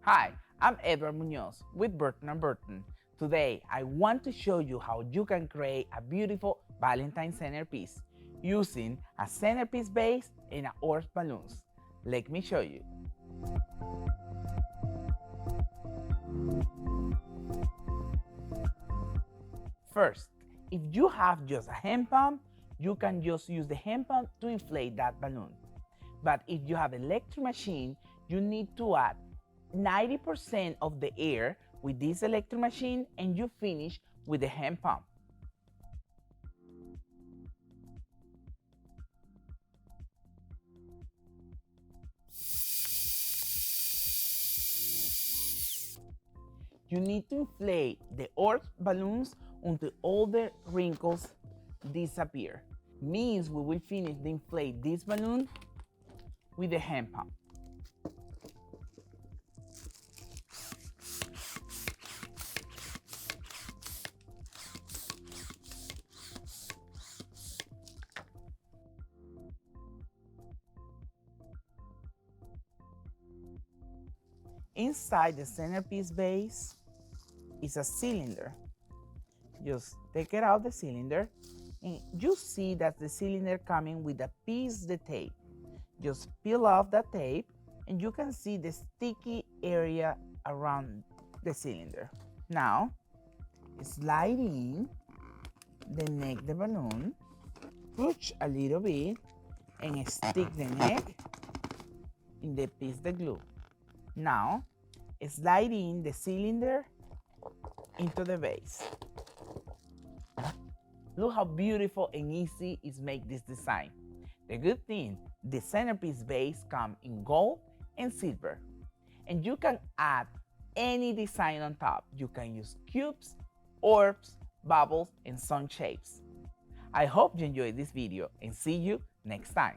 Hi, I'm Edward Munoz with Burton & Burton. Today, I want to show you how you can create a beautiful Valentine centerpiece using a centerpiece base and orange balloons. Let me show you. First, if you have just a hand pump, you can just use the hand pump to inflate that balloon. But if you have an electric machine, you need to add 90% of the air with this electric machine and you finish with the hand pump. You need to inflate the orange balloons until all the wrinkles disappear. Means we will finish to inflate this balloon with the hand pump. Inside the centerpiece base is a cylinder. Just take it out the cylinder and you see that the cylinder coming with a piece of the tape. Just peel off that tape and you can see the sticky area around the cylinder. Now, slide in the neck the balloon, push a little bit and stick the neck in the piece of glue. Now, slide in the cylinder into the base. Look how beautiful and easy is make this design. The good thing, the centerpiece base comes in gold and silver. And you can add any design on top. You can use cubes, orbs, bubbles, and sun shapes. I hope you enjoyed this video and see you next time.